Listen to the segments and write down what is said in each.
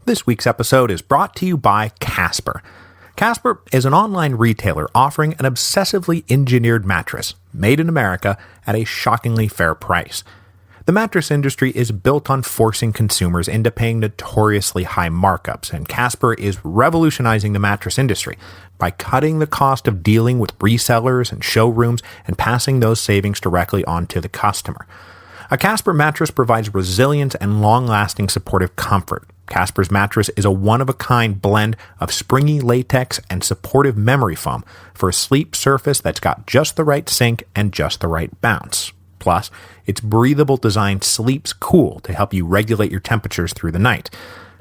This week's episode is brought to you by Casper. Casper is an online retailer offering an obsessively engineered mattress made in America at a shockingly fair price. The mattress industry is built on forcing consumers into paying notoriously high markups, and Casper is revolutionizing the mattress industry by cutting the cost of dealing with resellers and showrooms and passing those savings directly on to the customer. A Casper mattress provides resilience and long-lasting supportive comfort. Casper's mattress is a one-of-a-kind blend of springy latex and supportive memory foam for a sleep surface that's got just the right sink and just the right bounce. Plus, its breathable design sleeps cool to help you regulate your temperatures through the night.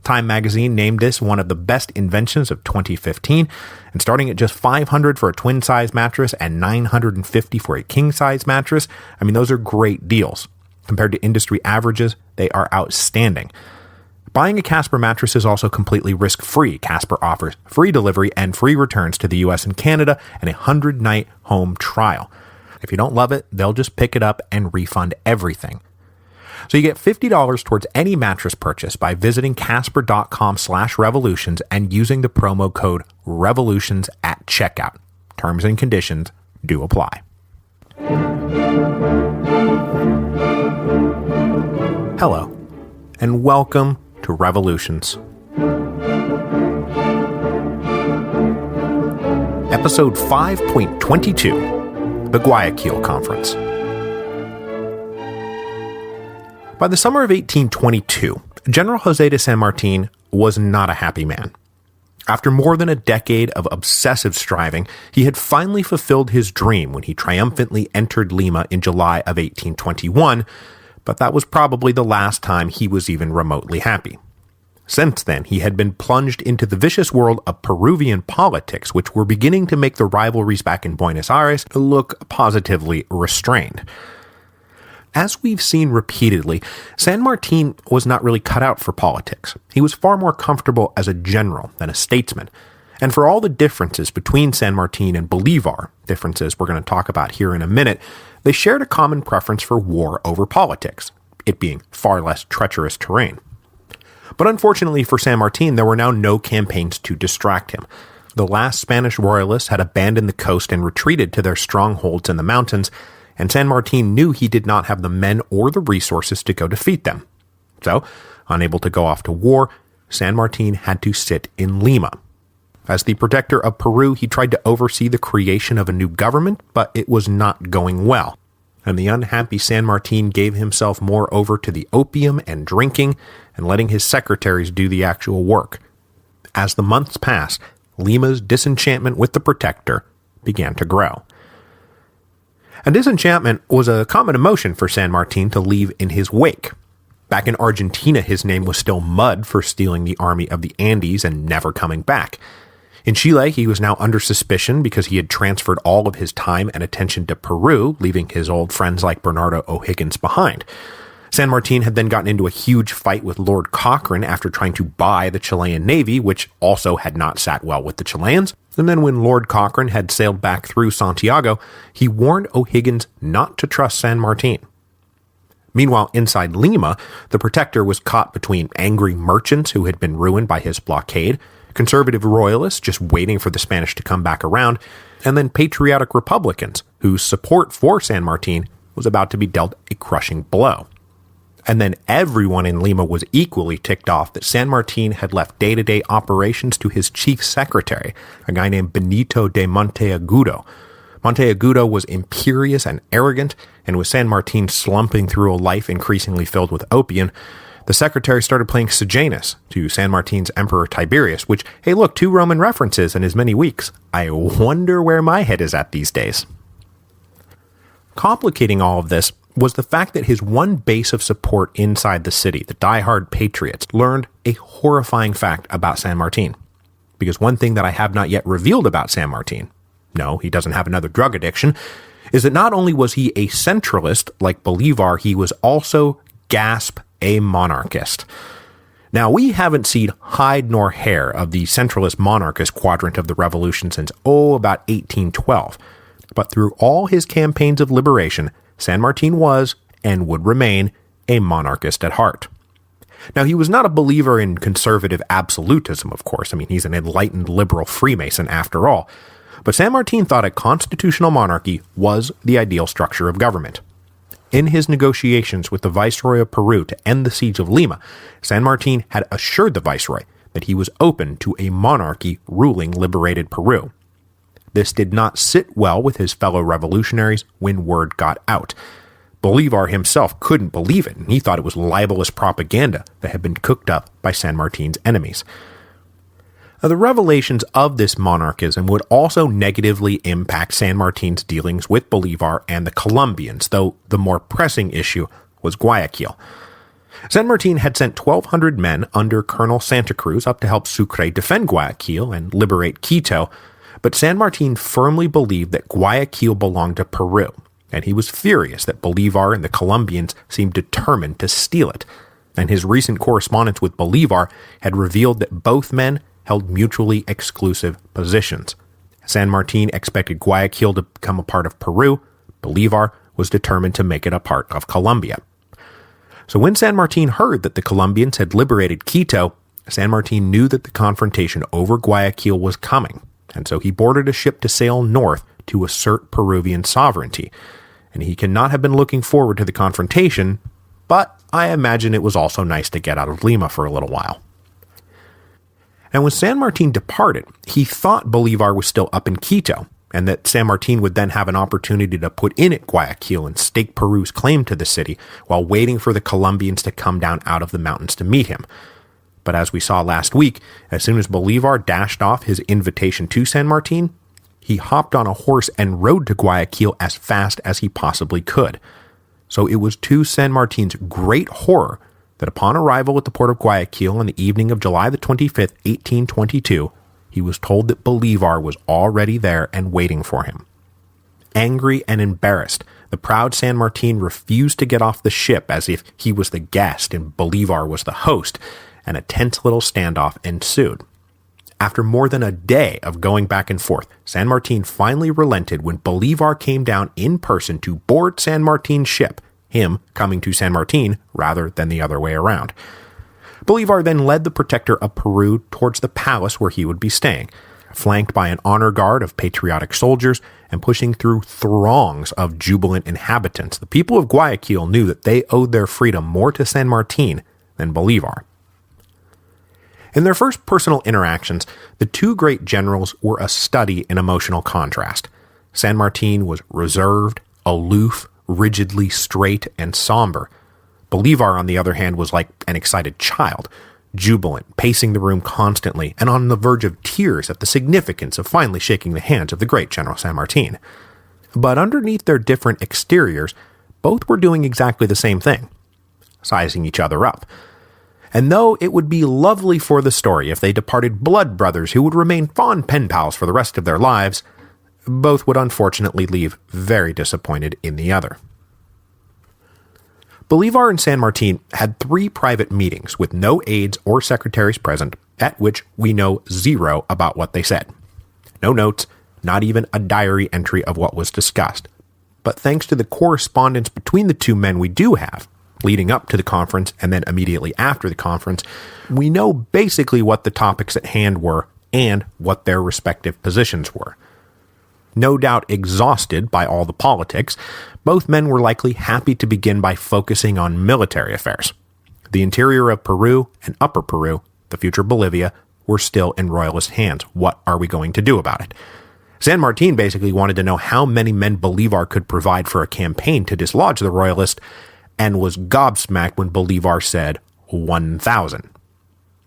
Time magazine named this one of the best inventions of 2015, and starting at just $500 for a twin-size mattress and $950 for a king-size mattress, those are great deals. Compared to industry averages, they are outstanding. Buying a Casper mattress is also completely risk-free. Casper offers free delivery and free returns to the US and Canada and a 100-night home trial. If you don't love it, they'll just pick it up and refund everything. So you get $50 towards any mattress purchase by visiting casper.com/revolutions and using the promo code REVOLUTIONS at checkout. Terms and conditions do apply. Hello, and welcome to Revolutions. Episode 5.22, the Guayaquil Conference. By the summer of 1822, General José de San Martín was not a happy man. After more than a decade of obsessive striving, he had finally fulfilled his dream when he triumphantly entered Lima in July of 1821, but that was probably the last time he was even remotely happy. Since then, he had been plunged into the vicious world of Peruvian politics, which were beginning to make the rivalries back in Buenos Aires look positively restrained. As we've seen repeatedly, San Martín was not really cut out for politics. He was far more comfortable as a general than a statesman. And for all the differences between San Martín and Bolivar, differences we're going to talk about here in a minute, they shared a common preference for war over politics, it being far less treacherous terrain. But unfortunately for San Martín, there were now no campaigns to distract him. The last Spanish royalists had abandoned the coast and retreated to their strongholds in the mountains, and San Martín knew he did not have the men or the resources to go defeat them. So, unable to go off to war, San Martín had to sit in Lima. As the protector of Peru, he tried to oversee the creation of a new government, but it was not going well. And the unhappy San Martín gave himself more over to the opium and drinking, and letting his secretaries do the actual work. As the months passed, Lima's disenchantment with the protector began to grow. And disenchantment was a common emotion for San Martín to leave in his wake. Back in Argentina, his name was still mud for stealing the army of the Andes and never coming back. In Chile, he was now under suspicion because he had transferred all of his time and attention to Peru, leaving his old friends like Bernardo O'Higgins behind. San Martín had then gotten into a huge fight with Lord Cochrane after trying to buy the Chilean Navy, which also had not sat well with the Chileans. And then when Lord Cochrane had sailed back through Santiago, he warned O'Higgins not to trust San Martín. Meanwhile, inside Lima, the protector was caught between angry merchants who had been ruined by his blockade, conservative royalists just waiting for the Spanish to come back around, and then patriotic Republicans whose support for San Martín was about to be dealt a crushing blow. And then everyone in Lima was equally ticked off that San Martín had left day-to-day operations to his chief secretary, a guy named Benito de Monteagudo. Monteagudo was imperious and arrogant, and with San Martín slumping through a life increasingly filled with opium, the secretary started playing Sejanus to San Martín's Emperor Tiberius, which, hey look, 2 Roman references in as many weeks. I wonder where my head is at these days. Complicating all of this was the fact that his one base of support inside the city, the diehard patriots, learned a horrifying fact about San Martín. Because one thing that I have not yet revealed about San Martín, no, he doesn't have another drug addiction, is that not only was he a centralist like Bolivar, he was also, gasp, a monarchist. Now, we haven't seen hide nor hair of the centralist monarchist quadrant of the revolution since, about 1812. But through all his campaigns of liberation, San Martín was, and would remain, a monarchist at heart. Now, he was not a believer in conservative absolutism, of course. I mean, he's an enlightened liberal Freemason after all. But San Martin thought a constitutional monarchy was the ideal structure of government. In his negotiations with the Viceroy of Peru to end the siege of Lima, San Martin had assured the Viceroy that he was open to a monarchy ruling liberated Peru. This did not sit well with his fellow revolutionaries when word got out. Bolivar himself couldn't believe it, and he thought it was libelous propaganda that had been cooked up by San Martin's enemies. Now, the revelations of this monarchism would also negatively impact San Martin's dealings with Bolivar and the Colombians, though the more pressing issue was Guayaquil. San Martin had sent 1,200 men under Colonel Santa Cruz up to help Sucre defend Guayaquil and liberate Quito, but San Martin firmly believed that Guayaquil belonged to Peru, and he was furious that Bolivar and the Colombians seemed determined to steal it. And his recent correspondence with Bolivar had revealed that both men held mutually exclusive positions. San Martin expected Guayaquil to become a part of Peru. Bolivar was determined to make it a part of Colombia. So when San Martin heard that the Colombians had liberated Quito, San Martin knew that the confrontation over Guayaquil was coming, and so he boarded a ship to sail north to assert Peruvian sovereignty. And he cannot have been looking forward to the confrontation, but I imagine it was also nice to get out of Lima for a little while. And when San Martin departed, he thought Bolivar was still up in Quito, and that San Martin would then have an opportunity to put in at Guayaquil and stake Peru's claim to the city while waiting for the Colombians to come down out of the mountains to meet him. But as we saw last week, as soon as Bolivar dashed off his invitation to San Martin, he hopped on a horse and rode to Guayaquil as fast as he possibly could. So it was to San Martin's great horror that upon arrival at the port of Guayaquil on the evening of July the 25th, 1822, he was told that Bolivar was already there and waiting for him. Angry and embarrassed, the proud San Martin refused to get off the ship as if he was the guest and Bolivar was the host, and a tense little standoff ensued. After more than a day of going back and forth, San Martin finally relented when Bolivar came down in person to board San Martin's ship, him coming to San Martin rather than the other way around. Bolivar then led the protector of Peru towards the palace where he would be staying, flanked by an honor guard of patriotic soldiers and pushing through throngs of jubilant inhabitants. The people of Guayaquil knew that they owed their freedom more to San Martin than Bolivar. In their first personal interactions, the two great generals were a study in emotional contrast. San Martin was reserved, aloof, rigidly straight, and somber. Bolivar, on the other hand, was like an excited child, jubilant, pacing the room constantly, and on the verge of tears at the significance of finally shaking the hands of the great General San Martin. But underneath their different exteriors, both were doing exactly the same thing, sizing each other up. And though it would be lovely for the story if they departed blood brothers who would remain fond pen pals for the rest of their lives, both would unfortunately leave very disappointed in the other. Bolivar and San Martin had 3 private meetings with no aides or secretaries present, at which we know zero about what they said. No notes, not even a diary entry of what was discussed. But thanks to the correspondence between the two men we do have, leading up to the conference and then immediately after the conference, we know basically what the topics at hand were and what their respective positions were. No doubt exhausted by all the politics, both men were likely happy to begin by focusing on military affairs. The interior of Peru and Upper Peru, the future Bolivia, were still in royalist hands. What are we going to do about it? San Martin basically wanted to know how many men Bolivar could provide for a campaign to dislodge the royalists, and was gobsmacked when Bolivar said 1,000.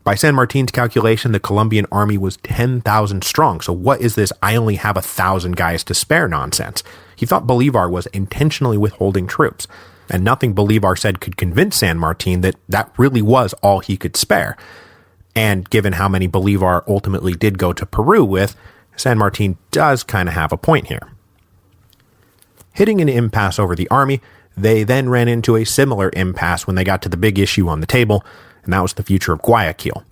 By San Martin's calculation, the Colombian army was 10,000 strong, so what is this "I only have 1,000 guys to spare" nonsense? He thought Bolivar was intentionally withholding troops, and nothing Bolivar said could convince San Martin that that really was all he could spare. And given how many Bolivar ultimately did go to Peru with, San Martin does kind of have a point here. Hitting an impasse over the army, they then ran into a similar impasse when they got to the big issue on the table, and that was the future of Guayaquil.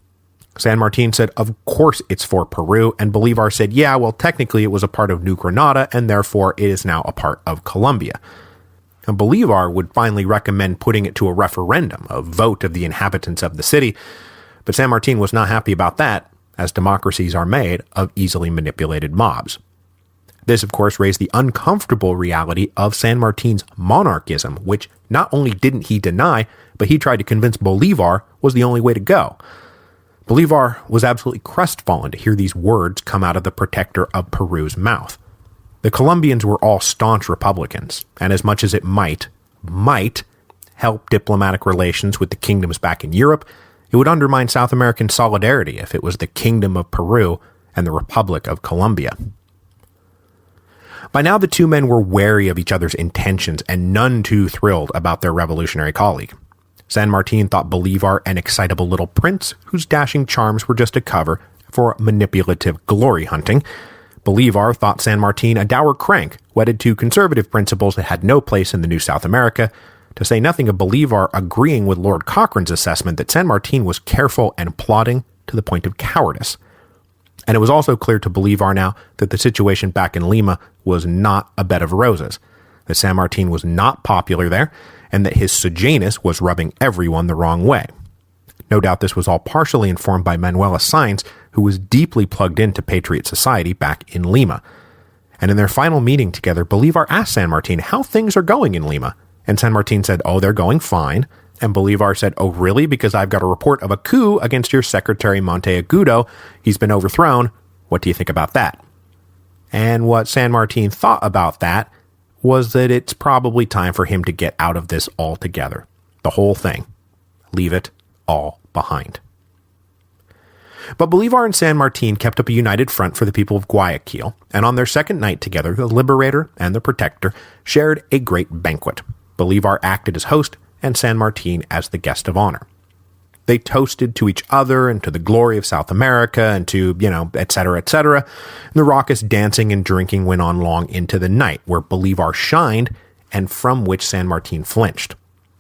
San Martin said, of course it's for Peru, and Bolivar said, yeah, well, technically it was a part of New Granada, and therefore it is now a part of Colombia. and Bolivar would finally recommend putting it to a referendum, a vote of the inhabitants of the city. But San Martin was not happy about that, as democracies are made of easily manipulated mobs. This, of course, raised the uncomfortable reality of San Martin's monarchism, which not only didn't he deny, but he tried to convince Bolivar was the only way to go. Bolivar was absolutely crestfallen to hear these words come out of the protector of Peru's mouth. The Colombians were all staunch Republicans, and as much as it might help diplomatic relations with the kingdoms back in Europe, it would undermine South American solidarity if it was the Kingdom of Peru and the Republic of Colombia. By now, the two men were wary of each other's intentions and none too thrilled about their revolutionary colleague. San Martin thought Bolivar an excitable little prince whose dashing charms were just a cover for manipulative glory hunting. Bolivar thought San Martin a dour crank wedded to conservative principles that had no place in the new South America, to say nothing of Bolivar agreeing with Lord Cochrane's assessment that San Martin was careful and plotting to the point of cowardice. And it was also clear to Bolivar now that the situation back in Lima was not a bed of roses, that San Martin was not popular there, and that his Sejanus was rubbing everyone the wrong way. No doubt this was all partially informed by Manuela Sáenz, who was deeply plugged into Patriot society back in Lima. And in their final meeting together, Bolivar asked San Martin how things are going in Lima, and San Martin said, "Oh, they're going fine." And Bolivar said, "Oh, really? Because I've got a report of a coup against your secretary Monteagudo. He's been overthrown. What do you think about that?" And what San Martin thought about that was that it's probably time for him to get out of this altogether. The whole thing. Leave it all behind. But Bolivar and San Martin kept up a united front for the people of Guayaquil, and on their second night together, the Liberator and the Protector shared a great banquet. Bolivar acted as host, and San Martin as the guest of honor. They toasted to each other and to the glory of South America and to, etc., etc. The raucous dancing and drinking went on long into the night, where Bolivar shined and from which San Martin flinched,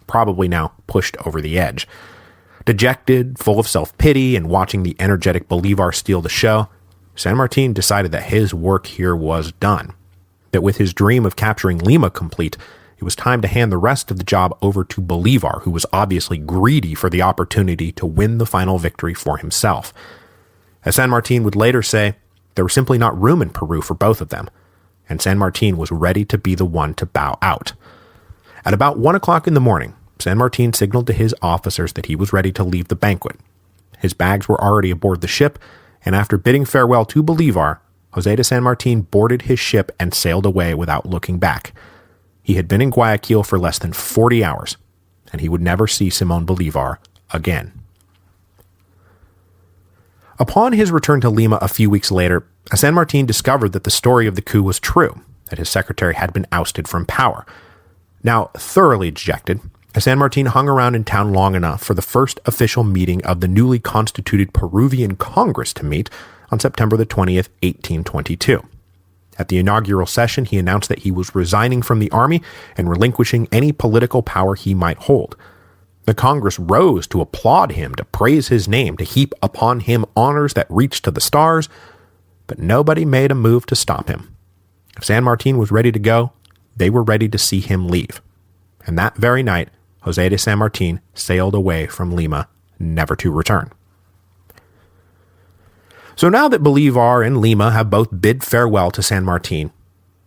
probably now pushed over the edge. Dejected, full of self-pity, and watching the energetic Bolivar steal the show, San Martin decided that his work here was done, that with his dream of capturing Lima complete, it was time to hand the rest of the job over to Bolivar, who was obviously greedy for the opportunity to win the final victory for himself. As San Martin would later say, there was simply not room in Peru for both of them, and San Martin was ready to be the one to bow out. At about 1 o'clock in the morning, San Martin signaled to his officers that he was ready to leave the banquet. His bags were already aboard the ship, and after bidding farewell to Bolivar, José de San Martin boarded his ship and sailed away without looking back. He had been in Guayaquil for less than 40 hours, and he would never see Simón Bolívar again. Upon his return to Lima a few weeks later, San Martin discovered that the story of the coup was true, that his secretary had been ousted from power. Now thoroughly dejected, San Martin hung around in town long enough for the first official meeting of the newly constituted Peruvian Congress to meet on September the 20th, 1822. At the inaugural session, he announced that he was resigning from the army and relinquishing any political power he might hold. The Congress rose to applaud him, to praise his name, to heap upon him honors that reached to the stars, but nobody made a move to stop him. If San Martin was ready to go, they were ready to see him leave. And that very night, José de San Martin sailed away from Lima, never to return. So now that Bolivar and Lima have both bid farewell to San Martin,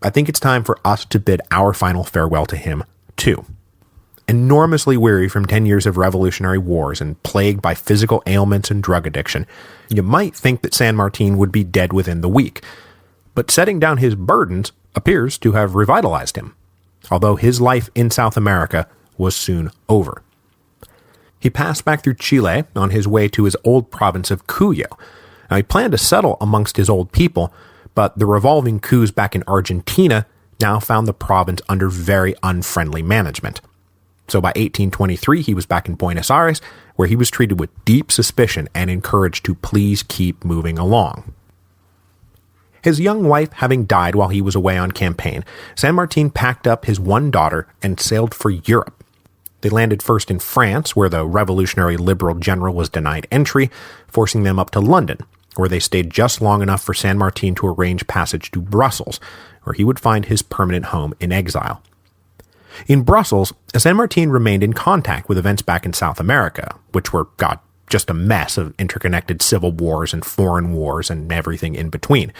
I think it's time for us to bid our final farewell to him, too. Enormously weary from 10 years of revolutionary wars and plagued by physical ailments and drug addiction, you might think that San Martin would be dead within the week, but setting down his burdens appears to have revitalized him, although his life in South America was soon over. He passed back through Chile on his way to his old province of Cuyo. Now, he planned to settle amongst his old people, but the revolving coups back in Argentina now found the province under very unfriendly management. So by 1823, he was back in Buenos Aires, where he was treated with deep suspicion and encouraged to please keep moving along. His young wife having died while he was away on campaign, San Martin packed up his one daughter and sailed for Europe. They landed first in France, where the revolutionary liberal general was denied entry, forcing them up to London, where they stayed just long enough for San Martin to arrange passage to Brussels, where he would find his permanent home in exile. In Brussels, San Martin remained in contact with events back in South America, which were, just a mess of interconnected civil wars and foreign wars and everything in between.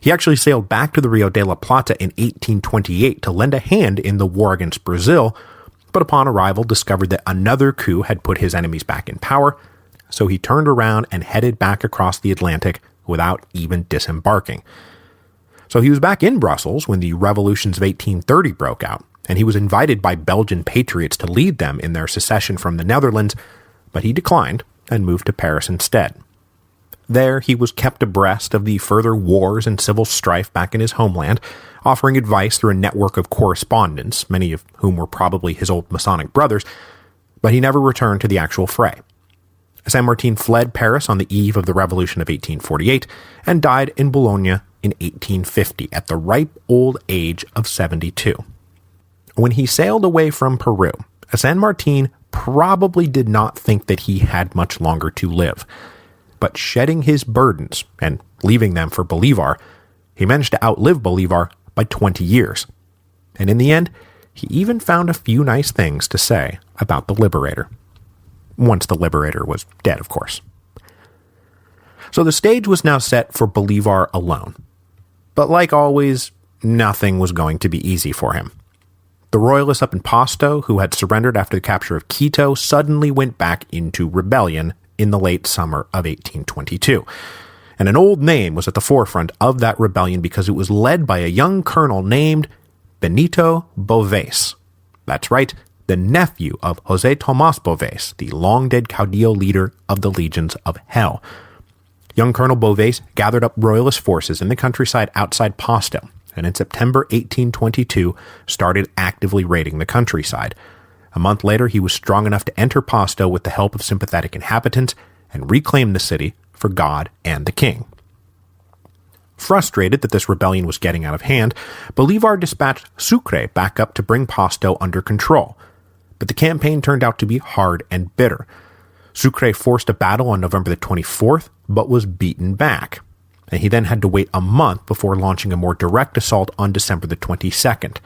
He actually sailed back to the Rio de la Plata in 1828 to lend a hand in the war against Brazil, but upon arrival discovered that another coup had put his enemies back in power, so he turned around and headed back across the Atlantic without even disembarking. So he was back in Brussels when the revolutions of 1830 broke out, and he was invited by Belgian patriots to lead them in their secession from the Netherlands, but he declined and moved to Paris instead. There, he was kept abreast of the further wars and civil strife back in his homeland, offering advice through a network of correspondents, many of whom were probably his old Masonic brothers, but he never returned to the actual fray. San Martin fled Paris on the eve of the Revolution of 1848 and died in Bologna in 1850 at the ripe old age of 72. When he sailed away from Peru, San Martin probably did not think that he had much longer to live. But shedding his burdens and leaving them for Bolivar, he managed to outlive Bolivar by 20 years. And in the end, he even found a few nice things to say about the Liberator. Once the Liberator was dead, of course. So the stage was now set for Bolivar alone. But like always, nothing was going to be easy for him. The royalists up in Pasto, who had surrendered after the capture of Quito, suddenly went back into rebellion in the late summer of 1822. And an old name was at the forefront of that rebellion because it was led by a young colonel named Benito Boves. That's right, the nephew of José Tomás Boves, the long-dead caudillo leader of the Legions of Hell. Young Colonel Boves gathered up royalist forces in the countryside outside Pasto, and in September 1822 started actively raiding the countryside. A month later, he was strong enough to enter Pasto with the help of sympathetic inhabitants and reclaim the city for God and the king. Frustrated that this rebellion was getting out of hand, Bolivar dispatched Sucre back up to bring Pasto under control. But the campaign turned out to be hard and bitter. Sucre forced a battle on November the 24th, but was beaten back. And he then had to wait a month before launching a more direct assault on December the 22nd.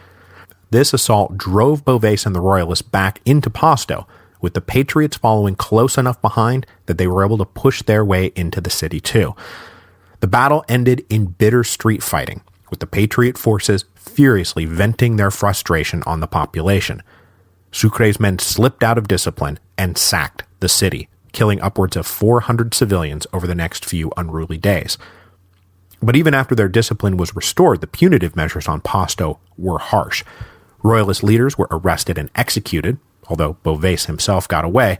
This assault drove Boves and the Royalists back into Pasto, with the Patriots following close enough behind that they were able to push their way into the city too. The battle ended in bitter street fighting, with the Patriot forces furiously venting their frustration on the population. Sucre's men slipped out of discipline and sacked the city, killing upwards of 400 civilians over the next few unruly days. But even after their discipline was restored, the punitive measures on Pasto were harsh. Royalist leaders were arrested and executed, although Boves himself got away,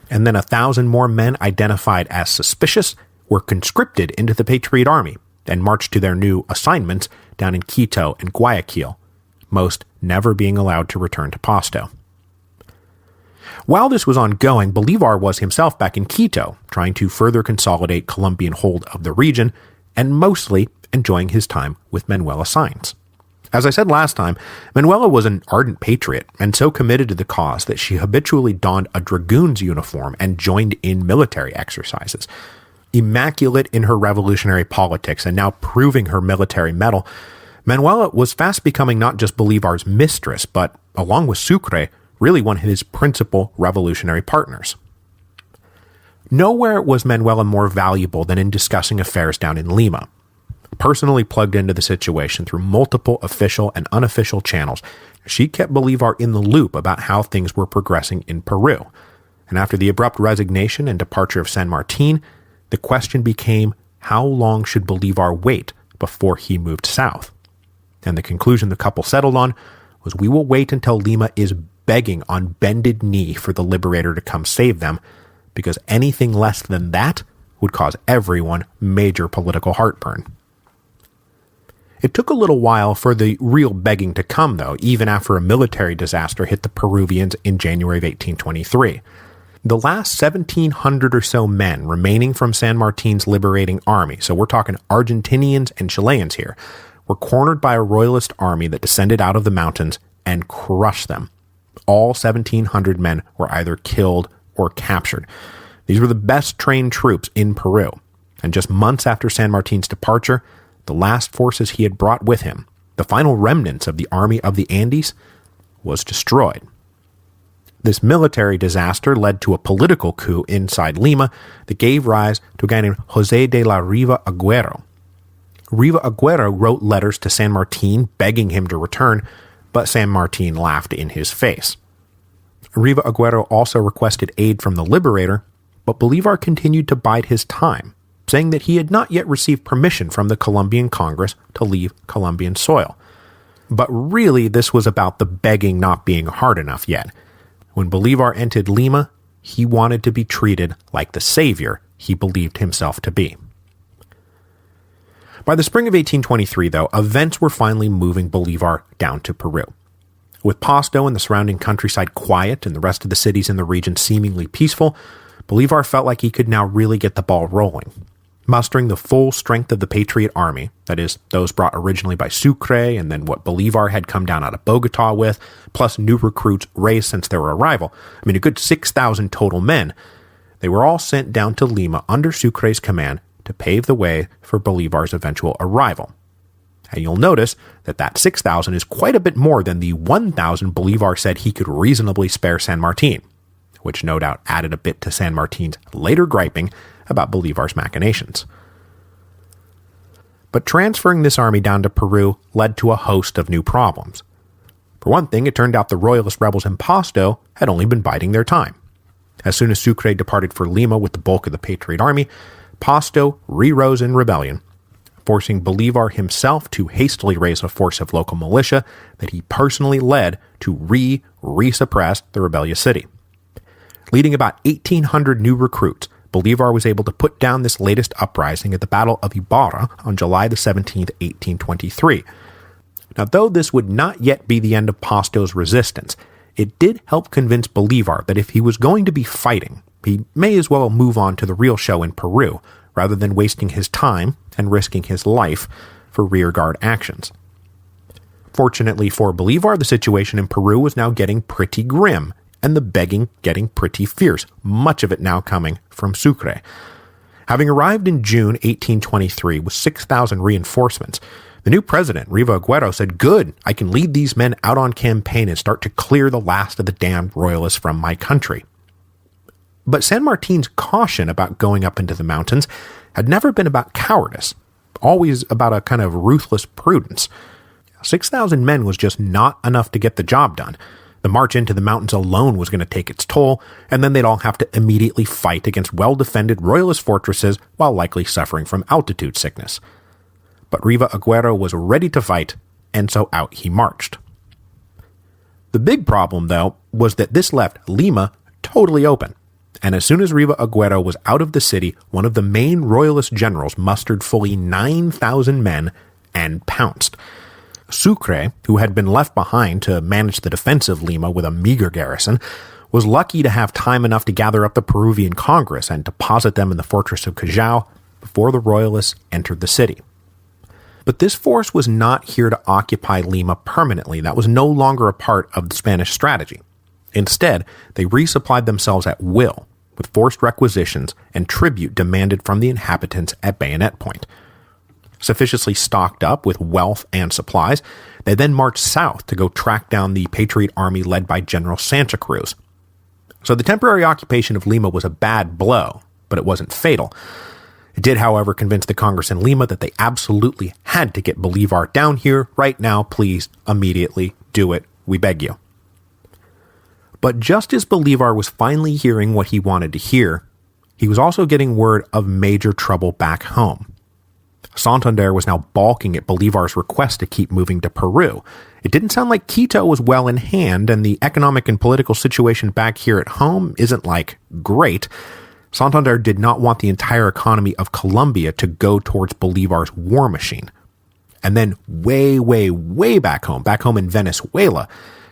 and then 1,000 more men identified as suspicious were conscripted into the Patriot Army and marched to their new assignments down in Quito and Guayaquil, most never being allowed to return to Pasto. While this was ongoing, Bolivar was himself back in Quito, trying to further consolidate Colombian hold of the region, and mostly enjoying his time with Manuela Sáenz. As I said last time, Manuela was an ardent patriot and so committed to the cause that she habitually donned a dragoon's uniform and joined in military exercises. Immaculate in her revolutionary politics and now proving her military mettle, Manuela was fast becoming not just Bolivar's mistress, but, along with Sucre, really one of his principal revolutionary partners. Nowhere was Manuela more valuable than in discussing affairs down in Lima. Personally plugged into the situation through multiple official and unofficial channels, she kept Bolivar in the loop about how things were progressing in Peru. And after the abrupt resignation and departure of San Martin, the question became, how long should Bolivar wait before he moved south? And the conclusion the couple settled on was, we will wait until Lima is begging on bended knee for the Liberator to come save them, because anything less than that would cause everyone major political heartburn. It took a little while for the real begging to come, though, even after a military disaster hit the Peruvians in January of 1823. The last 1,700 or so men remaining from San Martin's liberating army, so we're talking Argentinians and Chileans here, were cornered by a royalist army that descended out of the mountains and crushed them. All 1,700 men were either killed or captured. These were the best trained troops in Peru, and just months after San Martin's departure, the last forces he had brought with him, the final remnants of the Army of the Andes, was destroyed. This military disaster led to a political coup inside Lima that gave rise to a guy named José de la Riva Agüero. Riva Agüero wrote letters to San Martin begging him to return, but San Martin laughed in his face. Riva Agüero also requested aid from the Liberator, but Bolivar continued to bide his time, saying that he had not yet received permission from the Colombian Congress to leave Colombian soil. But really, this was about the begging not being hard enough yet. When Bolivar entered Lima, he wanted to be treated like the savior he believed himself to be. By the spring of 1823, though, events were finally moving Bolivar down to Peru. With Pasto and the surrounding countryside quiet and the rest of the cities in the region seemingly peaceful, Bolivar felt like he could now really get the ball rolling. Mustering the full strength of the Patriot Army, that is, those brought originally by Sucre and then what Bolivar had come down out of Bogota with, plus new recruits raised since their arrival, a good 6,000 total men, they were all sent down to Lima under Sucre's command to pave the way for Bolivar's eventual arrival. And you'll notice that 6,000 is quite a bit more than the 1,000 Bolivar said he could reasonably spare San Martin, which no doubt added a bit to San Martin's later griping about Bolivar's machinations. But transferring this army down to Peru led to a host of new problems. For one thing, it turned out the royalist rebels in Pasto had only been biding their time. As soon as Sucre departed for Lima with the bulk of the Patriot Army, Pasto re-rose in rebellion, forcing Bolivar himself to hastily raise a force of local militia that he personally led to re-suppress the rebellious city. Leading about 1,800 new recruits, Bolivar was able to put down this latest uprising at the Battle of Ibarra on July the 17th, 1823. Now, though this would not yet be the end of Pasto's resistance, it did help convince Bolivar that if he was going to be fighting, he may as well move on to the real show in Peru, rather than wasting his time and risking his life for rearguard actions. Fortunately for Bolivar, the situation in Peru was now getting pretty grim, and the begging getting pretty fierce, much of it now coming from Sucre. Having arrived in June 1823 with 6,000 reinforcements, the new president, Riva Agüero, said, "Good, I can lead these men out on campaign and start to clear the last of the damned royalists from my country." But San Martin's caution about going up into the mountains had never been about cowardice, always about a kind of ruthless prudence. 6,000 men was just not enough to get the job done. The march into the mountains alone was going to take its toll, and then they'd all have to immediately fight against well-defended royalist fortresses while likely suffering from altitude sickness. But Riva Agüero was ready to fight, and so out he marched. The big problem, though, was that this left Lima totally open. And as soon as Riva Agüero was out of the city, one of the main royalist generals mustered fully 9,000 men and pounced. Sucre, who had been left behind to manage the defense of Lima with a meager garrison, was lucky to have time enough to gather up the Peruvian Congress and deposit them in the fortress of Callao before the royalists entered the city. But this force was not here to occupy Lima permanently. That was no longer a part of the Spanish strategy. Instead, they resupplied themselves at will, with forced requisitions and tribute demanded from the inhabitants at bayonet point. Sufficiently stocked up with wealth and supplies, they then marched south to go track down the Patriot Army led by General Santa Cruz. So the temporary occupation of Lima was a bad blow, but it wasn't fatal. It did, however, convince the Congress in Lima that they absolutely had to get Bolivar down here right now, please, immediately, do it, we beg you. But just as Bolivar was finally hearing what he wanted to hear, he was also getting word of major trouble back home. Santander was now balking at Bolivar's request to keep moving to Peru. It didn't sound like Quito was well in hand, and the economic and political situation back here at home isn't, great. Santander did not want the entire economy of Colombia to go towards Bolivar's war machine. And then way, way, way back home in Venezuela,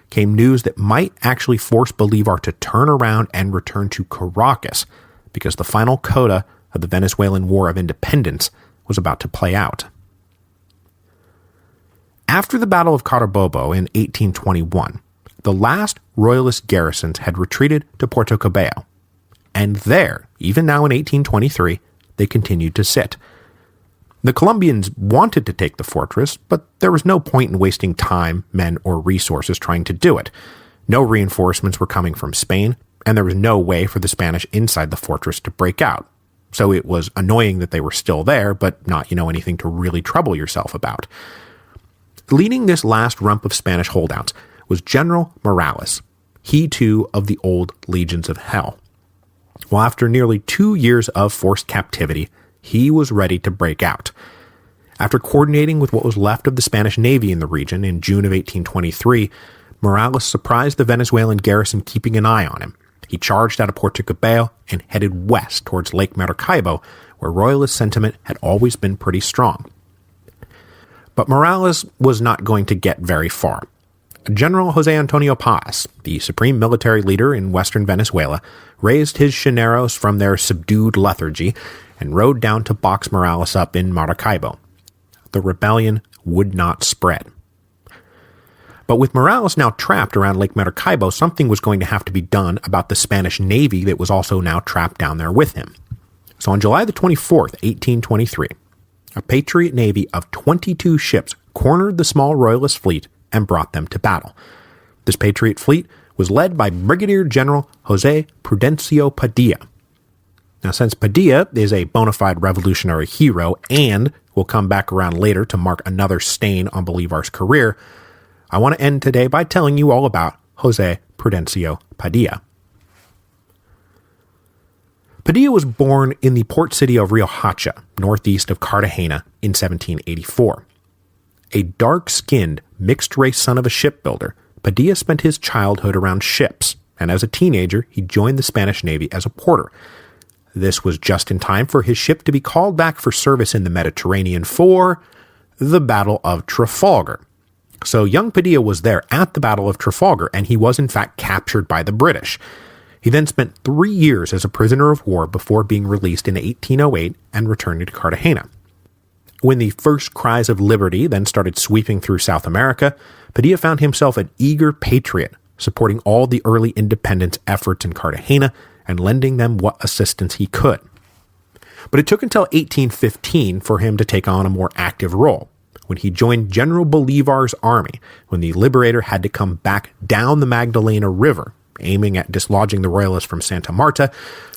came news that might actually force Bolivar to turn around and return to Caracas, because the final coda of the Venezuelan War of Independence was about to play out. After the Battle of Carabobo in 1821, the last royalist garrisons had retreated to Puerto Cabello, and there, even now in 1823, they continued to sit. The Colombians wanted to take the fortress, but there was no point in wasting time, men, or resources trying to do it. No reinforcements were coming from Spain, and there was no way for the Spanish inside the fortress to break out. So it was annoying that they were still there, but not, anything to really trouble yourself about. Leading this last rump of Spanish holdouts was General Morales, he too of the old legions of hell. Well, after nearly 2 years of forced captivity, he was ready to break out. After coordinating with what was left of the Spanish Navy in the region in June of 1823, Morales surprised the Venezuelan garrison keeping an eye on him. He charged out of Puerto Cabello and headed west towards Lake Maracaibo, where royalist sentiment had always been pretty strong. But Morales was not going to get very far. General José Antonio Paz, the supreme military leader in western Venezuela, raised his llaneros from their subdued lethargy and rode down to box Morales up in Maracaibo. The rebellion would not spread. But with Morales now trapped around Lake Maracaibo, something was going to have to be done about the Spanish Navy that was also now trapped down there with him. So on July the 24th, 1823, a Patriot Navy of 22 ships cornered the small Royalist fleet and brought them to battle. This Patriot fleet was led by Brigadier General José Prudencio Padilla. Now, since Padilla is a bona fide revolutionary hero and will come back around later to mark another stain on Bolivar's career, I want to end today by telling you all about José Prudencio Padilla. Padilla was born in the port city of Riohacha, northeast of Cartagena, in 1784. A dark-skinned, mixed-race son of a shipbuilder, Padilla spent his childhood around ships, and as a teenager, he joined the Spanish Navy as a porter. This was just in time for his ship to be called back for service in the Mediterranean for the Battle of Trafalgar. So young Padilla was there at the Battle of Trafalgar, and he was in fact captured by the British. He then spent 3 years as a prisoner of war before being released in 1808 and returning to Cartagena. When the first cries of liberty then started sweeping through South America, Padilla found himself an eager patriot, supporting all the early independence efforts in Cartagena and lending them what assistance he could. But it took until 1815 for him to take on a more active role, when he joined General Bolivar's army, when the Liberator had to come back down the Magdalena River, aiming at dislodging the Royalists from Santa Marta,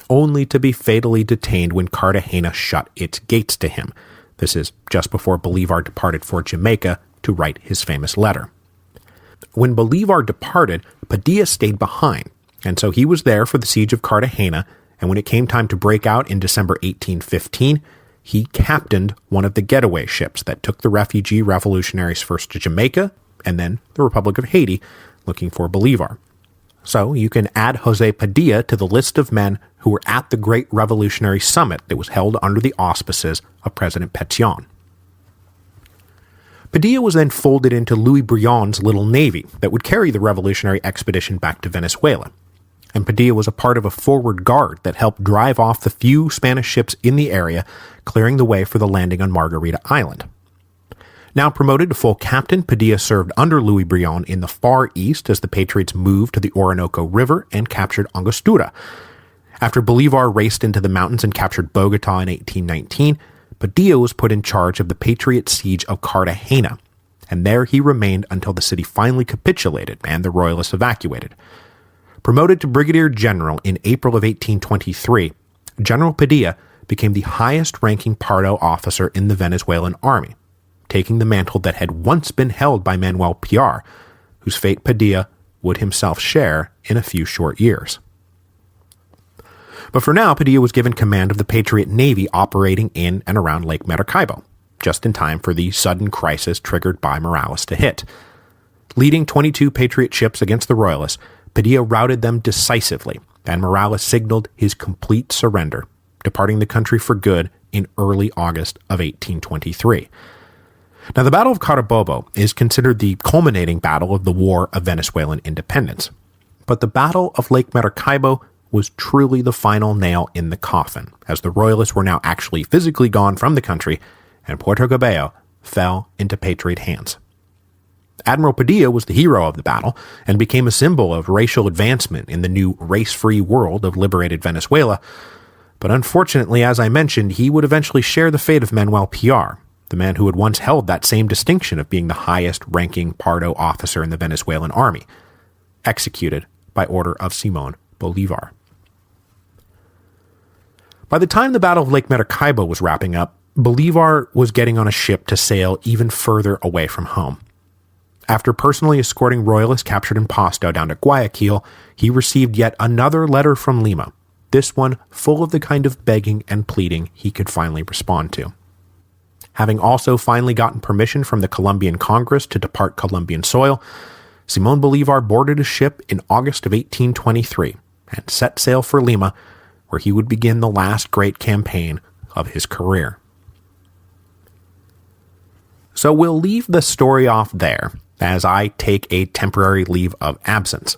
only to be fatally detained when Cartagena shut its gates to him. This is just before Bolivar departed for Jamaica to write his famous letter. When Bolivar departed, Padilla stayed behind, and so he was there for the siege of Cartagena, and when it came time to break out in December 1815, he captained one of the getaway ships that took the refugee revolutionaries first to Jamaica and then the Republic of Haiti, looking for Bolivar. So you can add José Padilla to the list of men who were at the Great Revolutionary Summit that was held under the auspices of President Pétion. Padilla was then folded into Louis Brion's little navy that would carry the revolutionary expedition back to Venezuela. And Padilla was a part of a forward guard that helped drive off the few Spanish ships in the area, clearing the way for the landing on Margarita Island. Now promoted to full captain, Padilla served under Louis Brion in the Far East as the Patriots moved to the Orinoco River and captured Angostura. After Bolivar raced into the mountains and captured Bogota in 1819, Padilla was put in charge of the Patriot siege of Cartagena, and there he remained until the city finally capitulated and the Royalists evacuated. Promoted to brigadier general in April of 1823, General Padilla became the highest-ranking Pardo officer in the Venezuelan army, taking the mantle that had once been held by Manuel Piar, whose fate Padilla would himself share in a few short years. But for now, Padilla was given command of the Patriot Navy operating in and around Lake Maracaibo, just in time for the sudden crisis triggered by Morales to hit. Leading 22 Patriot ships against the Royalists, Padilla routed them decisively, and Morales signaled his complete surrender, departing the country for good in early August of 1823. Now, the Battle of Carabobo is considered the culminating battle of the War of Venezuelan Independence, but the Battle of Lake Maracaibo was truly the final nail in the coffin, as the Royalists were now actually physically gone from the country, and Puerto Cabello fell into Patriot hands. Admiral Padilla was the hero of the battle and became a symbol of racial advancement in the new race-free world of liberated Venezuela, But unfortunately, as I mentioned, he would eventually share the fate of Manuel Piar, the man who had once held that same distinction of being the highest-ranking Pardo officer in the Venezuelan army, executed by order of Simón Bolívar. By the time the Battle of Lake Maracaibo was wrapping up, Bolívar was getting on a ship to sail even further away from home. After personally escorting royalists captured in Pasto down to Guayaquil, he received yet another letter from Lima, this one full of the kind of begging and pleading he could finally respond to. Having also finally gotten permission from the Colombian Congress to depart Colombian soil, Simón Bolívar boarded a ship in August of 1823 and set sail for Lima, where he would begin the last great campaign of his career. So we'll leave the story off there, as I take a temporary leave of absence.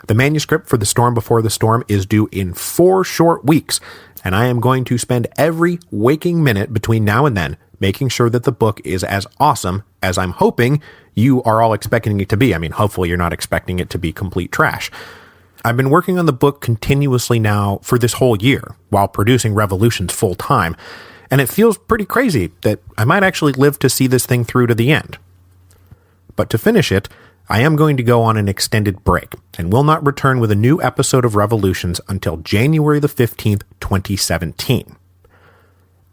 The manuscript for The Storm Before the Storm is due in 4 short weeks, and I am going to spend every waking minute between now and then making sure that the book is as awesome as I'm hoping you are all expecting it to be. I mean, hopefully you're not expecting it to be complete trash. I've been working on the book continuously now for this whole year, while producing Revolutions full time, and it feels pretty crazy that I might actually live to see this thing through to the end. But to finish it, I am going to go on an extended break, and will not return with a new episode of Revolutions until January the 15th, 2017.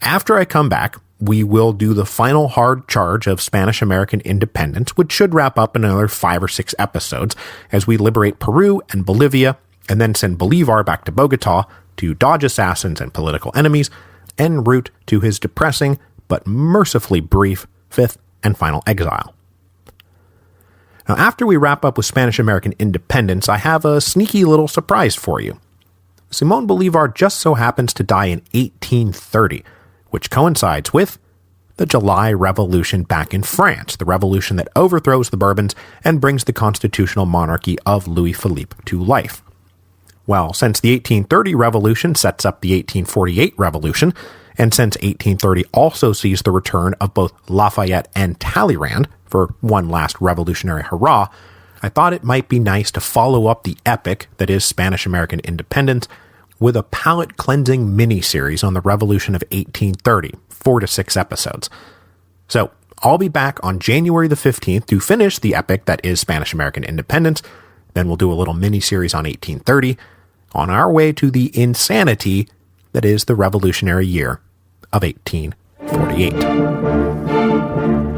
After I come back, we will do the final hard charge of Spanish-American independence, which should wrap up in another 5 or 6 episodes, as we liberate Peru and Bolivia, and then send Bolivar back to Bogota to dodge assassins and political enemies, en route to his depressing, but mercifully brief, 5th and final exile. Now, after we wrap up with Spanish-American independence, I have a sneaky little surprise for you. Simón Bolívar just so happens to die in 1830, which coincides with the July Revolution back in France, the revolution that overthrows the Bourbons and brings the constitutional monarchy of Louis Philippe to life. Well, since the 1830 revolution sets up the 1848 revolution, and since 1830 also sees the return of both Lafayette and Talleyrand for one last revolutionary hurrah, I thought it might be nice to follow up the epic that is Spanish-American independence with a palate-cleansing mini-series on the Revolution of 1830, 4 to 6 episodes. So, I'll be back on January the 15th to finish the epic that is Spanish-American independence, then we'll do a little mini-series on 1830, on our way to the insanity that is the revolutionary year of 1848.